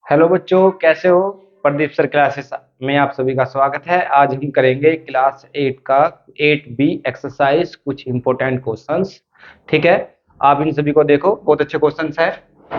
Hello बच्चों, कैसे हो। प्रदीप सर क्लासेस में आप सभी का स्वागत है। आज हम करेंगे क्लास 8 का 8B एक्सरसाइज, कुछ इंपॉर्टेंट क्वेश्चंस। ठीक है, आप इन सभी को देखो, बहुत अच्छे क्वेश्चंस है।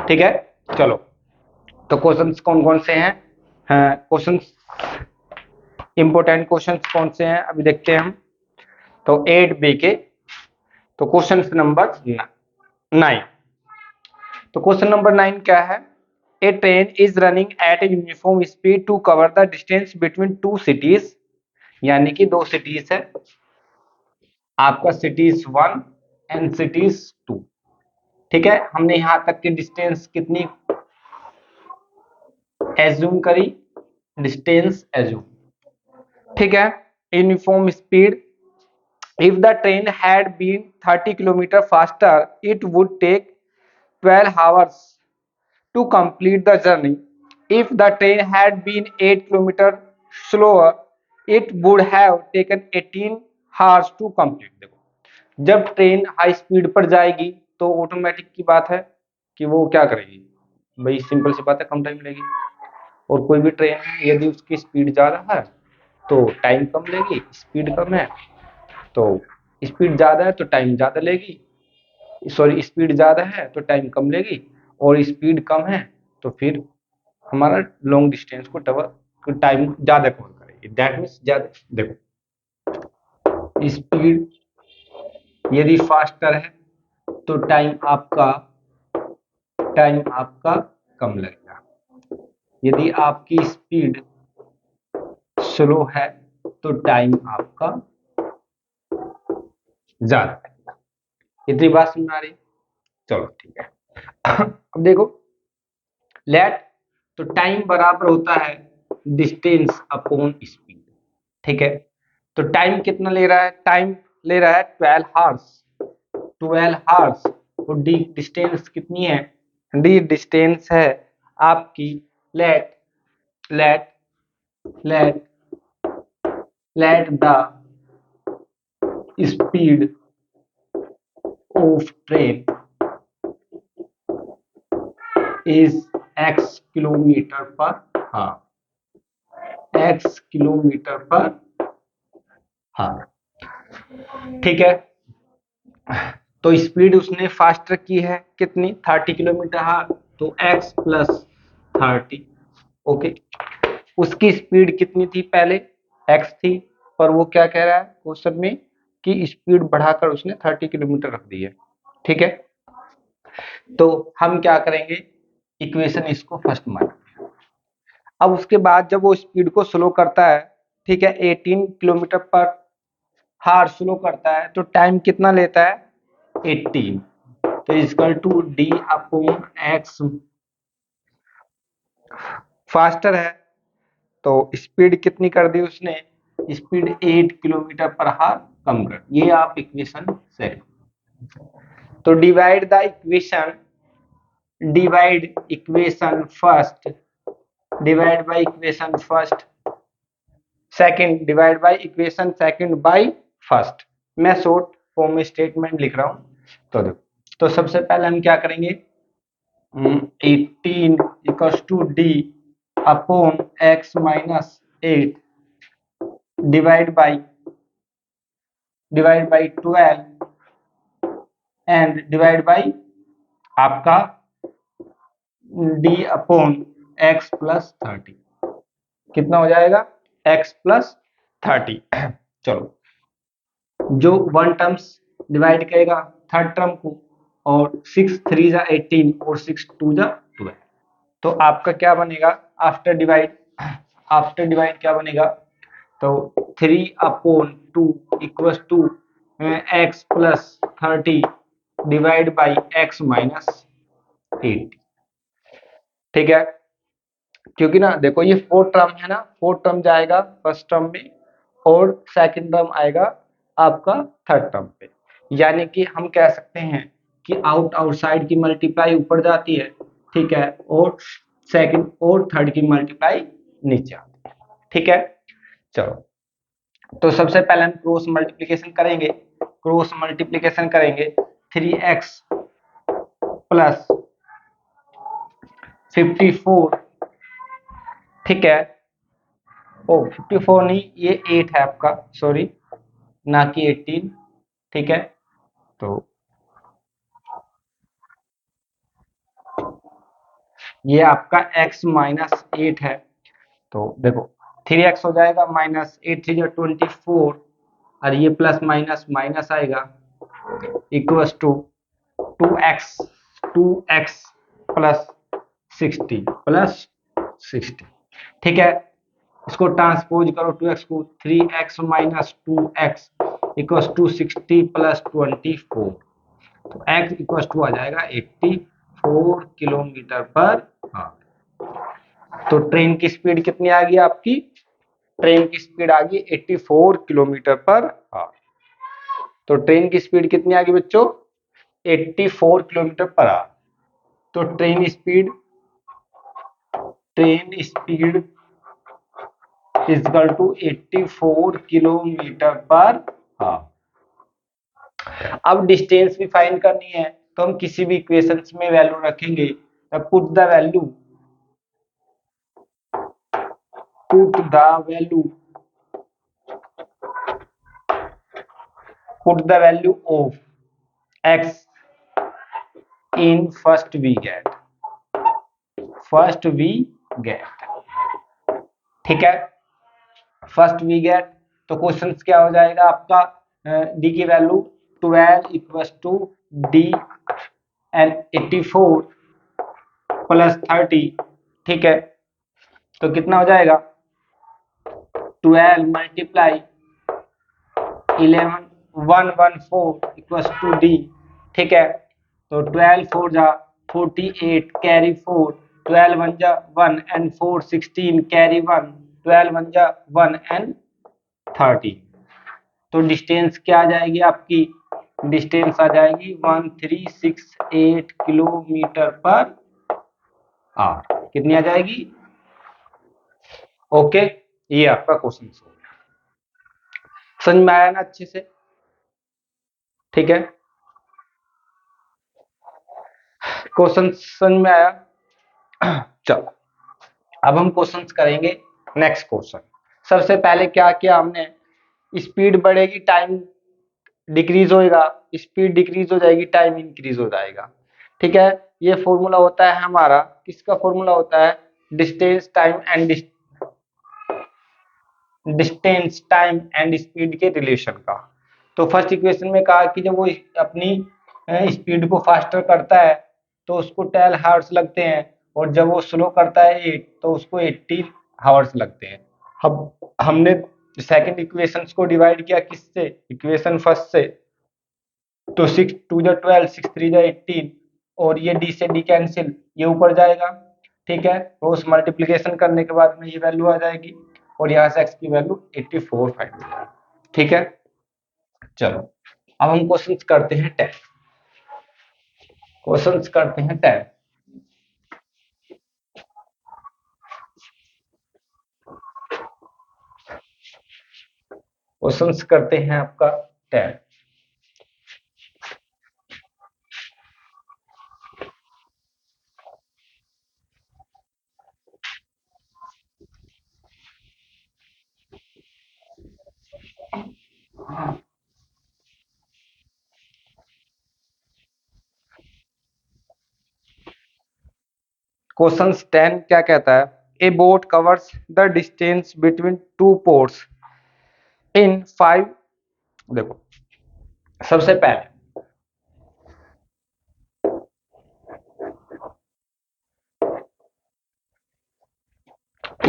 ठीक है, चलो। तो क्वेश्चंस कौन कौन से हैं? क्वेश्चंस, इंपॉर्टेंट क्वेश्चंस कौन से हैं अभी देखते हैं हम। तो 8B के, तो क्वेश्चन नंबर 9। तो क्वेश्चन नंबर 9 क्या है? A train is running at a uniform speed to cover the distance between two cities. यानी कि दो सिटीज है आपका, सिटीज 1 एंड सिटीज 2। ठीक है, हमने यहां तक की डिस्टेंस कितनी एज्यूम करी? Distance assume. ठीक है, uniform speed, if the train had been 30 kilometre faster it would take 12 hours to complete the journey. If the train had been 8 kilometers slower, it would have taken 18 hours to complete. देखो, जब train high speed पर जाएगी तो automatic की बात है कि वो क्या करेगी भाई, सिंपल सी बात है, कम टाइम लेगी। और कोई भी ट्रेन है, यदि उसकी स्पीड ज़्यादा है तो टाइम कम लेगी, स्पीड कम है तो स्पीड ज़्यादा है तो टाइम ज़्यादा लेगी, सॉरी स्पीड ज़्यादा है तो टाइम कम लेगी, और स्पीड कम है तो फिर हमारा लॉन्ग डिस्टेंस को टाइम ज़्यादा कवर करेगी। दैट मीन्स ज़्यादा। देखो, स्पीड यदि फास्टर है तो टाइम आपका कम लगेगा। यदि आपकी स्पीड स्लो है तो टाइम आपका ज़्यादा लगेगा। इतनी बात समझ में आ रही है? चलो ठीक है। अब देखो, लेट, तो टाइम बराबर होता है डिस्टेंस अपॉन स्पीड। ठीक है, तो टाइम कितना ले रहा है? टाइम ले रहा है 12 हार्स। 12 हार्स। और डी डिस्टेंस कितनी है? डी डिस्टेंस है आपकी, let let let let the speed of train is x kilometre per hour. x kilometre per हार। ठीक है, तो स्पीड उसने फास्टर की है कितनी? 30 किलोमीटर हार, तो x प्लस 30। ओके, उसकी स्पीड कितनी थी पहले? x थी, पर वो क्या कह रहा है क्वेश्चन में कि स्पीड बढ़ाकर उसने 30 किलोमीटर रख दी है। ठीक है, तो हम क्या करेंगे, इक्वेशन इसको फर्स्ट मान। अब उसके बाद जब वो स्पीड को स्लो करता है, ठीक है, 18 किलोमीटर पर हार स्लो करता है, तो टाइम कितना लेता है? 18। तो equal to D upon X. Faster है तो स्पीड कितनी कर दी उसने? स्पीड 8 किलोमीटर पर हार कम कर। ये आप इक्वेशन सेकंड। तो divide by equation first, second divide by equation second by first. मैं शॉर्ट फॉर्म में स्टेटमेंट लिख रहा हूं। तो देखो, तो सबसे पहले हम क्या करेंगे, 18 equals to D upon X minus 8 divide by 12 and divide by आपका डी अपॉन एक्स प्लस 30। कितना हो जाएगा? X plus 30। चलो, जो वन टर्म्स डिवाइड करेगा थर्ड टर्म को, और 6 3 जा 18 और 6 2 जा 12। तो आपका क्या बनेगा आफ्टर डिवाइड क्या बनेगा? तो 3 upon 2 equals to X plus 30 divide by X minus 80। ठीक है, क्योंकि ना देखो ये फोर्थ टर्म है ना, फोर्थ टर्म जाएगा फर्स्ट टर्म में और सेकंड टर्म आएगा आपका थर्ड टर्म पे। यानी कि हम कह सकते हैं कि आउटसाइड की मल्टीप्लाई ऊपर जाती है, ठीक है, और सेकंड और थर्ड की मल्टीप्लाई नीचे आती है। ठीक है, चलो, तो सबसे पहले हम क्रॉस मल्टीप्लिकेशन करेंगे 3x प्लस 54 ठीक है। ओ 54 नहीं, ये 8 है आपका, सॉरी, ना कि 18। ठीक है, तो ये आपका x माइनस 8 है। तो देखो 3x हो जाएगा, माइनस 8 3 24, और ये प्लस माइनस माइनस आएगा, equals to 2x, 2x plus 60 ठीक है। इसको ट्रांसपोज करो, 2x को, 3x minus 2x equals to 60 plus 24, तो x इक्वल्स टू आ जाएगा 84 किलोमीटर पर आवर। तो ट्रेन की स्पीड कितनी आ गई आपकी? ट्रेन की स्पीड आ गई 84 किलोमीटर पर आवर। तो ट्रेन की स्पीड कितनी आ गई बच्चों? 84 किलोमीटर पर आवर। तो train speed is equal to 84 kilometre per hour. अब डिस्टेंस भी फाइंड करनी है, तो हम किसी भी इक्वेशंस में वैल्यू रखेंगे। Put the value put the value put the value of x in first we get. ठीक है, फर्स्ट वी गेट। तो क्वेश्चन क्या हो जाएगा आपका? डी की value 12 equals to D and 84 plus 30। ठीक है, तो कितना हो जाएगा? 12 मल्टीप्लाई 11 114 इक्वल्स टू डी। ठीक है, तो 12 4 जा 48 कैरी 4, 12 1 जा 1 एंड 4 16 कैरी 1, 12 1 जा 1 एंड 30। तो डिस्टेंस क्या आ जाएगी आपकी? डिस्टेंस आ जाएगी 1368 किलोमीटर पर आवर। कितनी आ जाएगी? ओके, ये आपका क्वेश्चन हो गया। समझ में आया ना अच्छे से? ठीक है, क्वेश्चन समझ में आया? चलो, अब हम क्वेश्चंस करेंगे। नेक्स्ट क्वेश्चन, सबसे पहले क्या किया हमने? स्पीड बढ़ेगी, टाइम डिक्रीज होएगा, स्पीड डिक्रीज हो जाएगी, टाइम इंक्रीज हो जाएगा। ठीक है, ये फॉर्मूला होता है हमारा, किसका फॉर्मूला होता है? Distance time and distance time and speed के रिलेशन का। तो फर्स्ट इक्वेशन में कहा कि जब वो अपनी स्पीड को फास्टर करता है तो उसको 10 हावर्स लगते हैं, और जब वो स्लो करता है 8 तो उसको 80 हावर्स लगते हैं। अब हमने सेकंड इक्वेशंस को डिवाइड किया किससे? इक्वेशन फर्स्ट से। तो 6 2 जा 12, 6 3 जा 18, और ये डी से डी कैंसिल, ये ऊपर जाएगा। ठीक है, तो उस मल्टीप्लिकेशन करने के बाद में ये वैल्यू आ जाएगी, और यहाँ से x की वैल्यू 84 फाइंड हो जाएगी। ठीक है, चलो अब हम क्वेश्चंस करते हैं 10। क्वेश्चंस करते हैं 10। क्वेश्चंस करते हैं आपका 10। क्वेश्चन 10 क्या कहता है? ए boat covers the distance between to ports in 5। देखो, सबसे पहले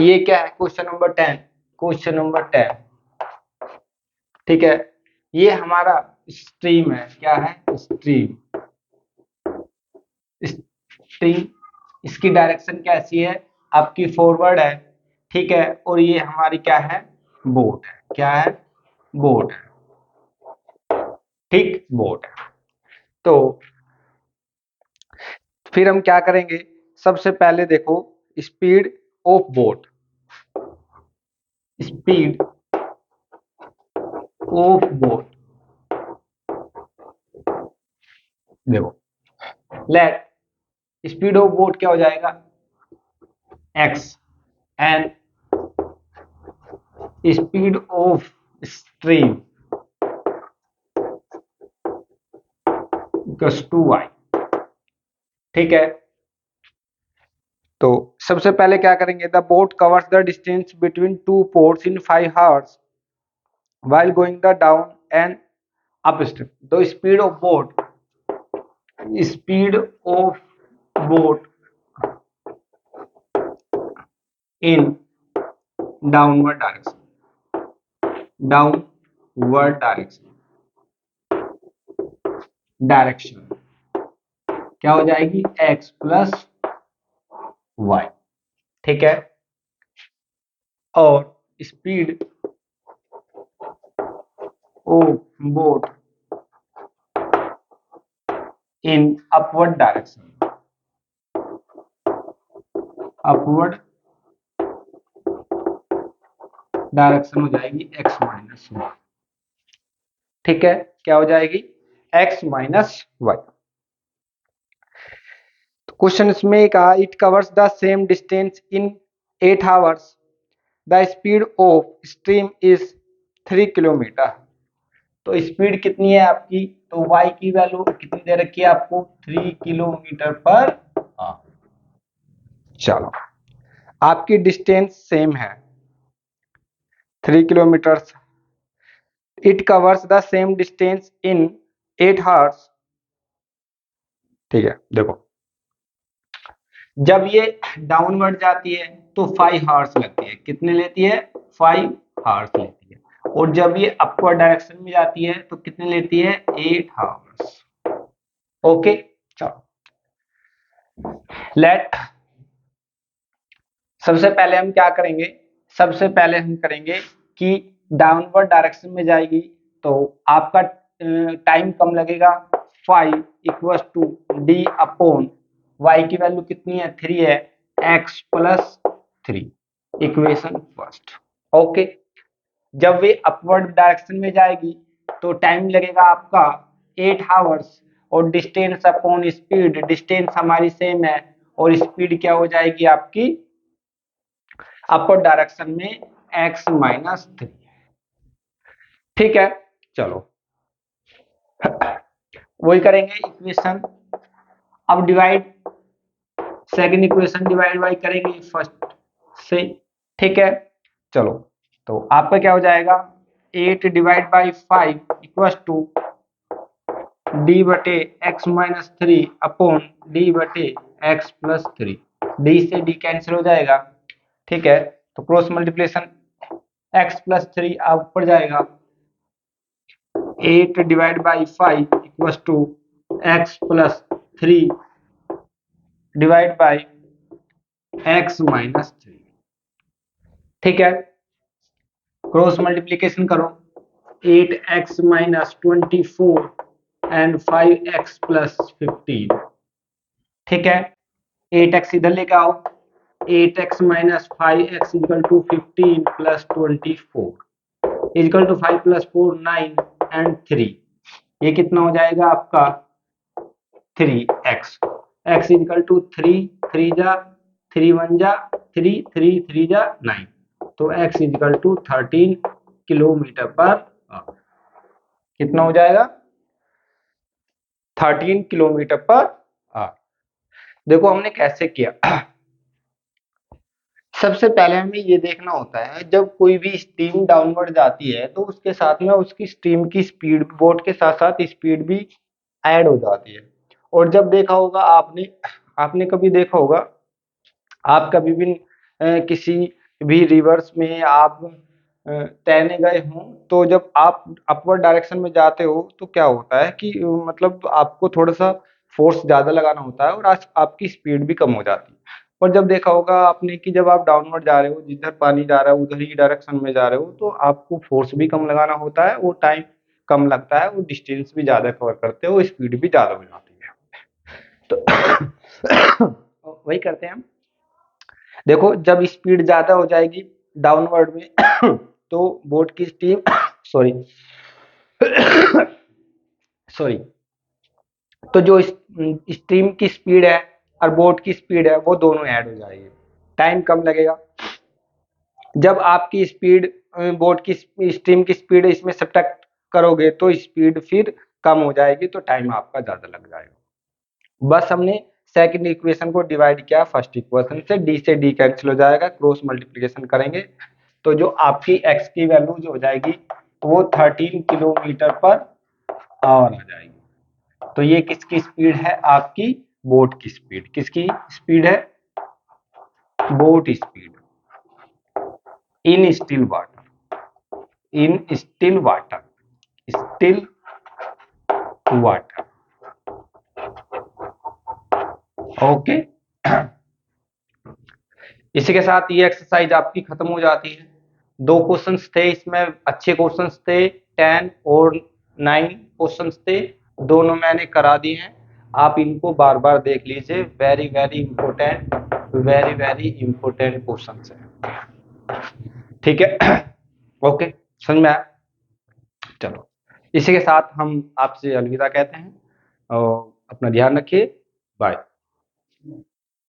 ये क्या है? Question number 10। क्वेश्चन नंबर 10, ठीक है, ये हमारा स्ट्रीम है। क्या है? स्ट्रीम। स्ट्रीम, इसकी डायरेक्शन कैसी है? आपकी फॉरवर्ड है। ठीक है, और ये हमारी क्या है? बोट है। क्या है? बोट है। ठीक, बोट है। तो फिर हम क्या करेंगे? सबसे पहले देखो, speed of boat, speed of boat, देखो, लेट स्पीड ऑफ बोट क्या हो जाएगा? X. and speed of stream equals to y। ठीक है, तो सबसे पहले क्या करेंगे, the boat covers the distance between to ports in 5 hours while going the down and upstream। तो speed of boat in downward direction क्या हो जाएगी, x प्लस y। ठीक है, और speed of boat in upward direction हो जाएगी x minus y। ठीक है, क्या हो जाएगी, x माइनस y। क्वेश्चन इसमें कहा, it covers the same distance in 8 hours, the speed of stream is 3 kilometre. तो स्पीड कितनी है आपकी, तो y की वैल्यू कितनी दे रखी है आपको, 3 किलोमीटर पर आवर। चलो, आपकी डिस्टेंस सेम है 3 kilometre. It covers the same distance in 8 hours. ठीक है, देखो जब ये डाउनवर्ड जाती है तो 5 आवर्स लगती है, कितने लेती है, 5 आवर्स लेती है। और जब ये अपवर्ड डायरेक्शन में जाती है तो कितने लेती है, 8 आवर्स। ओके, चलो लेट, सबसे पहले हम क्या करेंगे, सबसे पहले हम करेंगे कि डाउनवर्ड डायरेक्शन में जाएगी तो आपका टाइम कम लगेगा। 5 equal to D upon Y की वैल्यू कितनी है, 3 है, x plus 3, equation first. Okay, जब वे अपवर्ड डायरेक्शन में जाएगी तो टाइम लगेगा आपका 8 आवर्स, और डिस्टेंस अपॉन स्पीड, डिस्टेंस हमारी सेम है और स्पीड क्या हो जाएगी आपकी अपर डायरेक्शन में x माइनस 3। ठीक है, चलो वही करेंगे इक्वेशन। अब divide, second equation divide by करेंगे फर्स्ट से। ठीक है, चलो तो आपका क्या हो जाएगा, 8 divide by 5 equal to D बटे एक्स माइनस 3 अपॉन डी बटे एक्स प्लस 3। डी से डी कैंसिल हो जाएगा। ठीक है, तो क्रॉस मल्टीप्लिकेशन x प्लस 3 आप ऊपर जाएगा, 8 divide by 5 equal to x plus 3 divide by x minus 3। ठीक है, क्रॉस मल्टीप्लिकेशन करो, 8x minus 24 and 5x plus 15। ठीक है, 8x इधर लेके आओ, 8x minus 5x equal to 15 plus 24 equal to 5 plus 4 9 and 3। ये कितना हो जाएगा आपका 3x, x इक्वल टू 3 3 जा 3 1 जा 3 3 3 जा 9, तो x equal to 13 kilometre per hour. कितना हो जाएगा, 13 किलोमीटर पर आवर। देखो हमने कैसे किया, सबसे पहले हमें ये देखना होता है जब कोई भी स्ट्रीम डाउनवर्ड जाती है तो उसके साथ में उसकी स्ट्रीम की स्पीड, बोट के साथ साथ स्पीड भी ऐड हो जाती है। और जब देखा होगा आपने आपने कभी देखा होगा, आप कभी भी किसी भी रिवर्स में आप तैरने गए हों, तो जब आप अपवर्ड डायरेक्शन में जाते हो तो क्या होता है कि मतलब आपको थोड़ा सा फोर्स ज़्यादा लगाना होता है और आज आपकी स्पीड भी कम हो जाती है। और जब देखा होगा आपने कि जब आप डाउनवर्ड जा रहे हो, जिधर पानी जा रहा है उधर ही डायरेक्शन में जा रहे हो, तो आपको फोर्स भी कम लगाना होता है और टाइम कम लगता है और डिस्टेंस भी ज़्यादा कवर करते हो, स्पीड भी ज़्यादा हो जाती है। तो वही करते हैं हम। देखो जब स्पीड ज़्यादा हो जाएगी डाउनवर्ड में तो बोट की स्टीम सॉरी सॉरी तो जो स्ट्रीम की स्पीड है और बोट की स्पीड है वो दोनों ऐड हो जाएगी, टाइम कम लगेगा। जब आपकी स्पीड बोट की स्ट्रीम की स्पीड इसमें सब्ट्रैक्ट करोगे तो स्पीड फिर कम हो जाएगी, तो टाइम आपका ज़्यादा लग जाएगा। बस हमने सेकंड इक्वेशन को डिवाइड किया फर्स्ट इक्वेशन से डी कैंसिल हो जाएगा, क्रॉस मल्टीप्लिकेशन करेंगे तो जो आपकी एक्स की वैल्यू जो हो जाएगी वो 13 किलोमीटर पर आवर आ जाएगी। तो ये किसकी स्पीड है? आपकी बोट की स्पीड। किसकी स्पीड है? Boat speed in still water, in still water, still water. Okay, इसी के साथ ये एक्सरसाइज आपकी खत्म हो जाती है। दो क्वेश्चंस थे इसमें, अच्छे क्वेश्चंस थे, 10 और 9 क्वेश्चंस थे, दोनों मैंने करा दिए हैं। आप इनको बार बार देख लीजिए, very very important, very very important questions है। ठीक है, ओके, समझ में आया? चलो, इसी के साथ हम आपसे अलविदा कहते हैं और अपना ध्यान रखिए। बाय।